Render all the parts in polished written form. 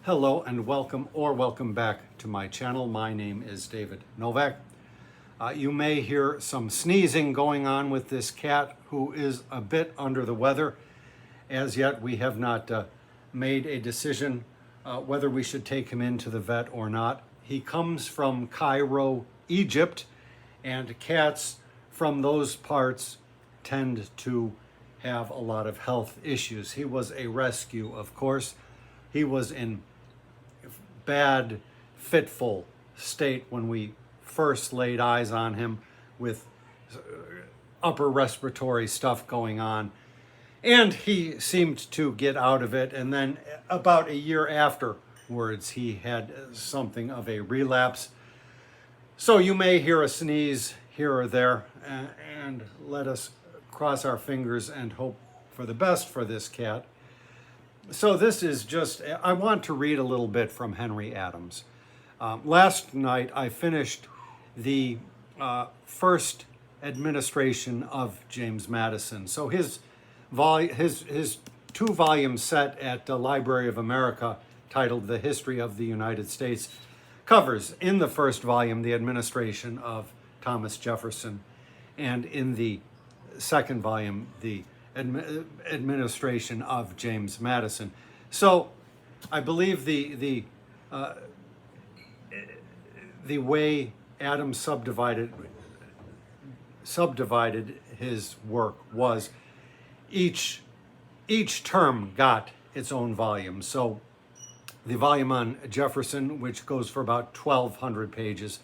Hello and welcome back to my channel. My name is David Novak. You may hear some sneezing going on with this cat who is a bit under the weather. As yet, we have not made a decision whether we should take him into the vet or not. He comes from Cairo, Egypt, and cats from those parts tend to have a lot of health issues. He was a rescue, of course. He was in bad, fitful state when we first laid eyes on him, with upper respiratory stuff going on. And he seemed to get out of it. And then about a year afterwards, he had something of a relapse. So you may hear a sneeze here or there, and let us cross our fingers and hope for the best for this cat. So this is just, I want to read a little bit from Henry Adams. Last night I finished the first administration of James Madison. So his two-volume set at the Library of America, titled The History of the United States, covers in the first volume the administration of Thomas Jefferson, and in the second volume the administration of James Madison. So I believe the way Adams subdivided his work was each term got its own volume. So the volume on Jefferson, which goes for about 1,200 pages,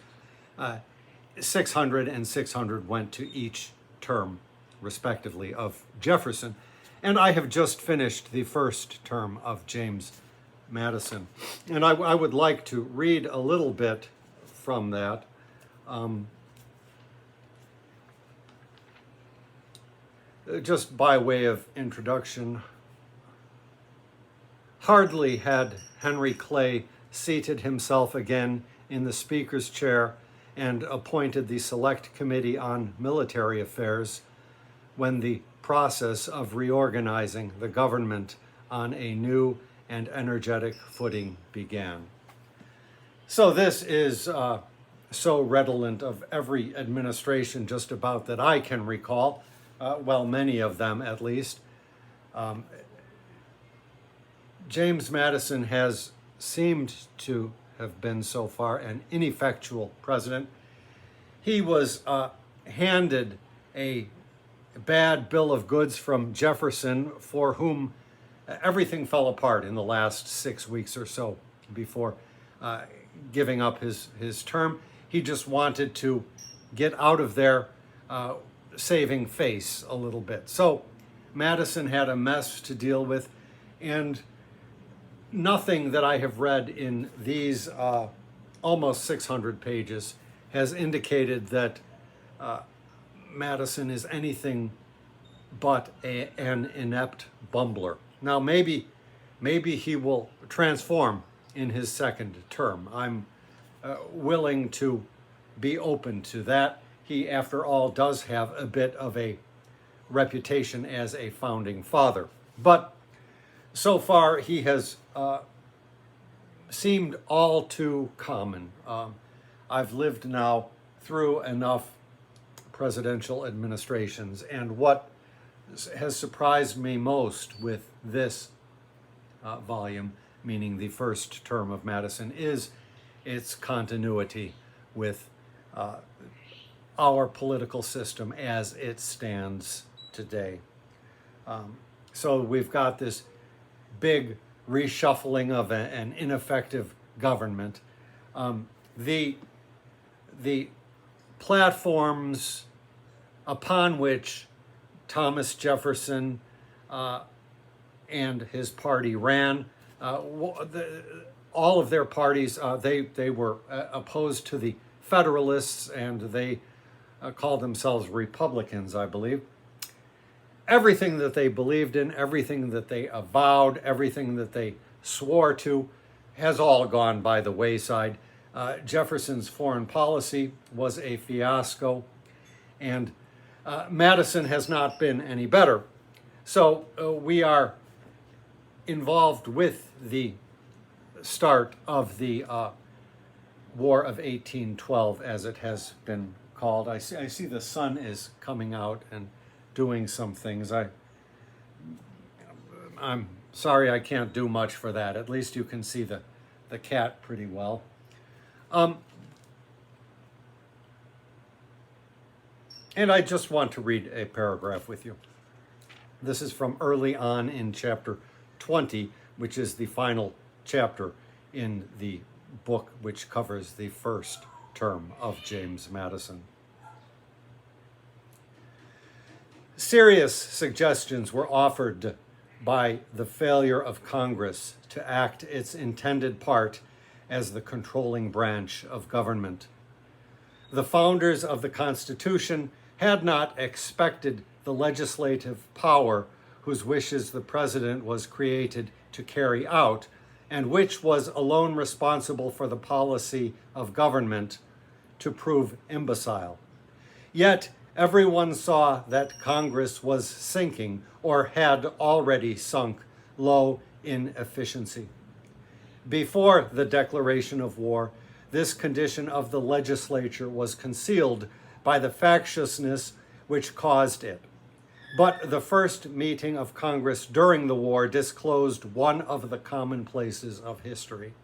600 and 600 went to each term, respectively, of Jefferson. And I have just finished the first term of James Madison. And I would like to read a little bit from that. Just by way of introduction. Hardly had Henry Clay seated himself again in the Speaker's chair and appointed the Select Committee on Military Affairs when the process of reorganizing the government on a new and energetic footing began. So this is so redolent of every administration just about that I can recall, well, many of them at least. James Madison has seemed to have been so far an ineffectual president. He was handed a bad bill of goods from Jefferson, for whom everything fell apart in the last 6 weeks or so before giving up his term. He just wanted to get out of there saving face a little bit. So Madison had a mess to deal with, and nothing that I have read in these almost 600 pages has indicated that Madison is anything but an inept bumbler. Now, maybe he will transform in his second term. I'm willing to be open to that. He, after all, does have a bit of a reputation as a founding father. But so far, he has seemed all too common. I've lived now through enough presidential administrations, and what has surprised me most with this volume, meaning the first term of Madison, is its continuity with our political system as it stands today. So we've got this big reshuffling of an ineffective government. The platforms upon which Thomas Jefferson and his party ran, all of their parties, they were opposed to the Federalists, and they called themselves Republicans, I believe. Everything that they believed in, everything that they avowed, everything that they swore to has all gone by the wayside. Jefferson's foreign policy was a fiasco, and Madison has not been any better. So we are involved with the start of the War of 1812, as it has been called. I see the sun is coming out and doing some things. I'm sorry I can't do much for that. At least you can see the cat pretty well. And I just want to read a paragraph with you. This is from early on in chapter 20, which is the final chapter in the book which covers the first term of James Madison. Serious suggestions were offered by the failure of Congress to act its intended part as the controlling branch of government. The founders of the Constitution had not expected the legislative power whose wishes the president was created to carry out, and which was alone responsible for the policy of government, to prove imbecile. Yet everyone saw that Congress was sinking, or had already sunk, low in efficiency. Before the declaration of war, this condition of the legislature was concealed by the factiousness which caused it. But the first meeting of Congress during the war disclosed one of the commonplaces of history,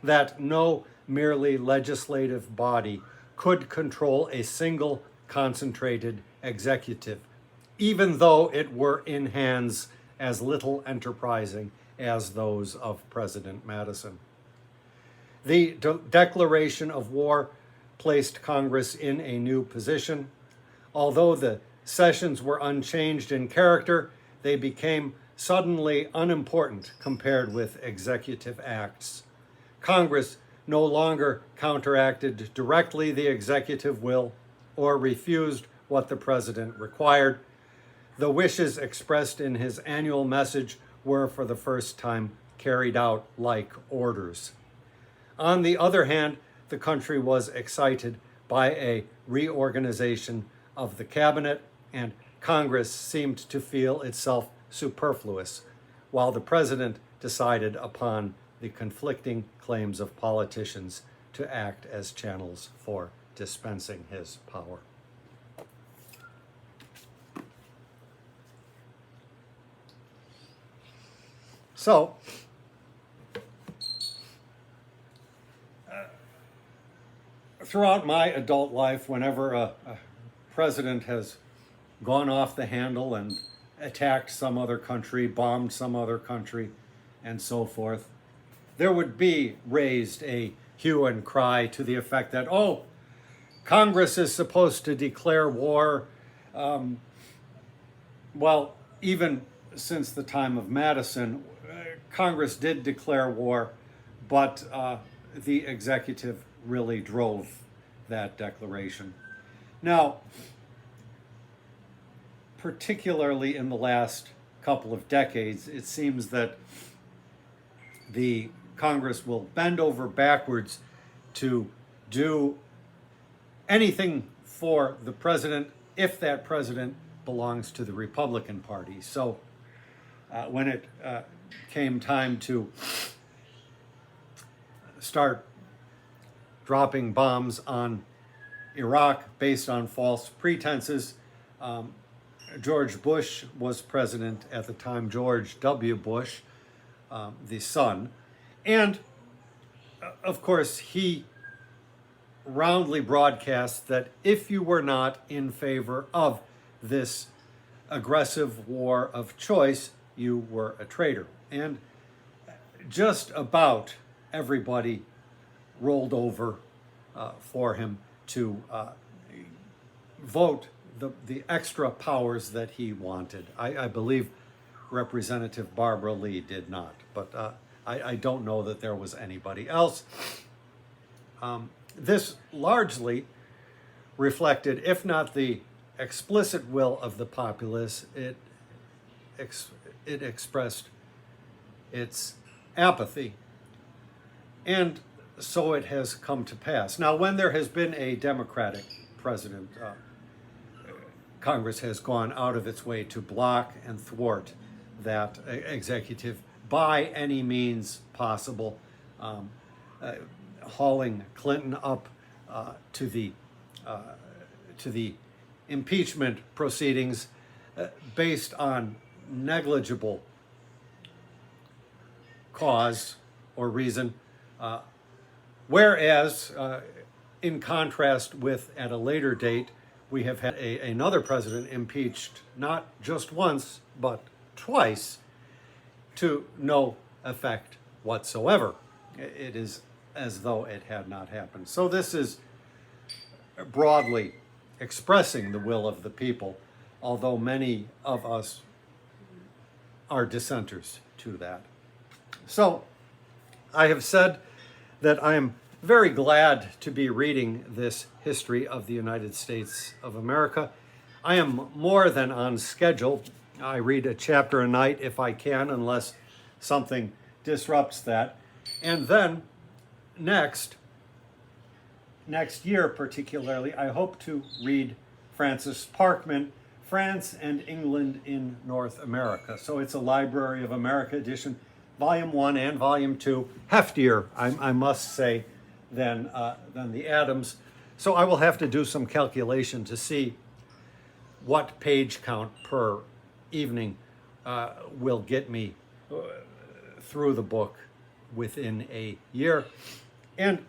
that no merely legislative body could control a single concentrated executive, even though it were in hands as little enterprising as those of President Madison. The declaration of war placed Congress in a new position. Although the sessions were unchanged in character, they became suddenly unimportant compared with executive acts. Congress no longer counteracted directly the executive will or refused what the president required. The wishes expressed in his annual message were for the first time carried out like orders. On the other hand, the country was excited by a reorganization of the cabinet, and Congress seemed to feel itself superfluous, while the president decided upon the conflicting claims of politicians to act as channels for dispensing his power. So, throughout my adult life, whenever a president has gone off the handle and attacked some other country, bombed some other country, and so forth, there would be raised a hue and cry to the effect that, oh, Congress is supposed to declare war. Well, even since the time of Madison, Congress did declare war, but the executive really drove that declaration. Now, particularly in the last couple of decades, it seems that the Congress will bend over backwards to do anything for the president if that president belongs to the Republican Party. So when it came time to start dropping bombs on Iraq based on false pretenses, George Bush was president at the time, George W. Bush, the son. And, of course, he roundly broadcast that if you were not in favor of this aggressive war of choice, you were a traitor. And just about everybody rolled over for him to vote the extra powers that he wanted. I believe Representative Barbara Lee did not, but I don't know that there was anybody else. This largely reflected, if not the explicit will of the populace, it expressed its apathy. And so it has come to pass. Now, when there has been a Democratic president, Congress has gone out of its way to block and thwart that executive by any means possible. hauling Clinton up to the impeachment proceedings based on negligible cause or reason, whereas in contrast with, at a later date, we have had another president impeached not just once but twice to no effect whatsoever. It is as though it had not happened. So this is broadly expressing the will of the people, although many of us are dissenters to that. So I have said that I am very glad to be reading this history of the United States of America. I am more than on schedule. I read a chapter a night if I can, unless something disrupts that. And then next year particularly, I hope to read Francis Parkman, France and England in North America. So it's a Library of America edition, Volume 1 and Volume 2, heftier, I must say, than the Adams. So I will have to do some calculation to see what page count per evening will get me through the book within a year. And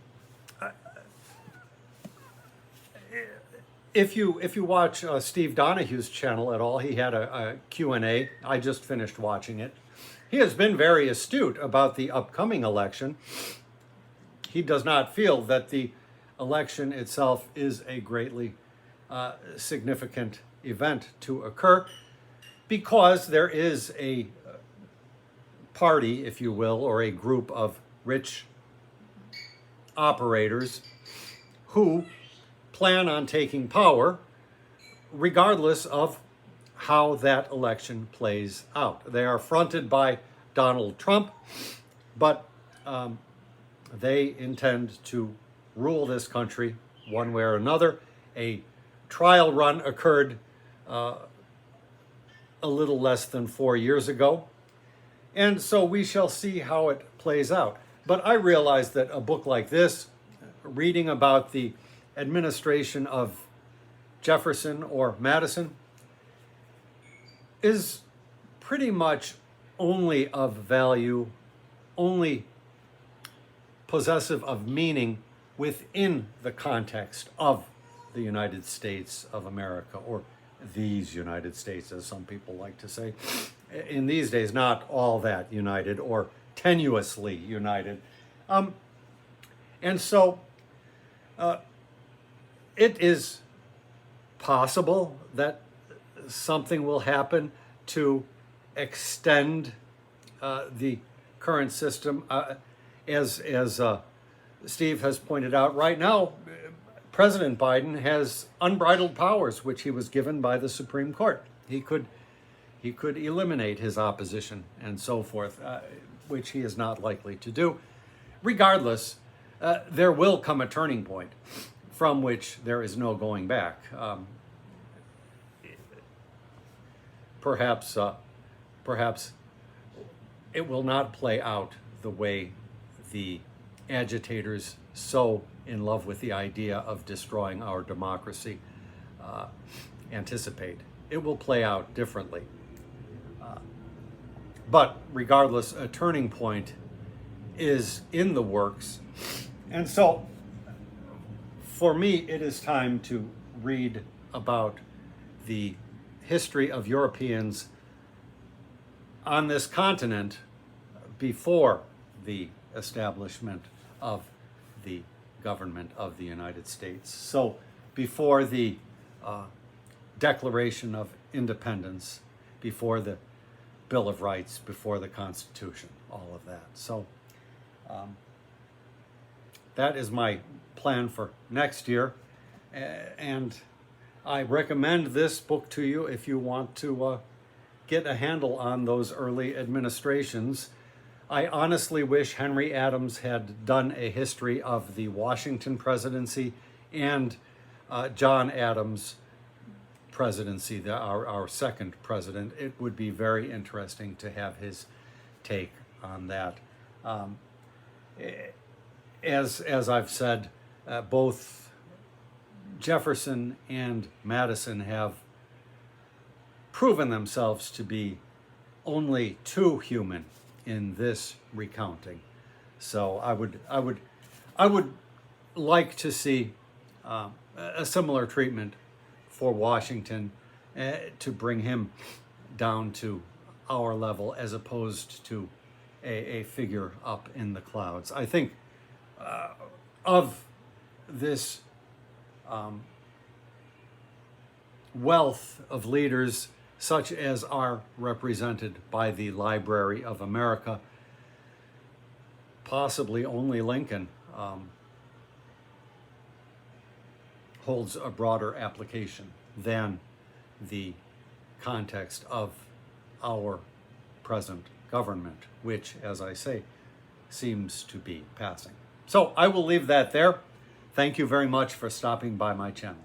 if you watch Steve Donahue's channel at all, he had a Q&A. I just finished watching it. He has been very astute about the upcoming election. He does not feel that the election itself is a greatly significant event to occur because there is a party, if you will, or a group of rich operators who plan on taking power regardless of how that election plays out. They are fronted by Donald Trump, but they intend to rule this country one way or another. A trial run occurred a little less than 4 years ago, and so we shall see how it plays out. But I realize that a book like this, reading about the administration of Jefferson or Madison, is pretty much only of value, only possessive of meaning within the context of the United States of America, or these United States, as some people like to say. In these days, not all that united or tenuously united. And so it is possible that something will happen to extend the current system. As Steve has pointed out, right now, President Biden has unbridled powers, which he was given by the Supreme Court. He could eliminate his opposition and so forth, which he is not likely to do. Regardless, there will come a turning point from which there is no going back. Perhaps it will not play out the way the agitators, so in love with the idea of destroying our democracy, anticipate. It will play out differently. But regardless, a turning point is in the works. And so, for me, it is time to read about the history of Europeans on this continent before the establishment of the government of the United States. So before the Declaration of Independence, before the Bill of Rights, before the Constitution, all of that. So that is my plan for next year. And I recommend this book to you if you want to get a handle on those early administrations. I honestly wish Henry Adams had done a history of the Washington presidency and John Adams' presidency, our second president. It would be very interesting to have his take on that. as I've said, both Jefferson and Madison have proven themselves to be only too human in this recounting. So I would like to see a similar treatment for Washington, to bring him down to our level as opposed to a figure up in the clouds. I think of this wealth of leaders such as are represented by the Library of America, possibly only Lincoln holds a broader application than the context of our present government, which, as I say, seems to be passing. So I will leave that there. Thank you very much for stopping by my channel.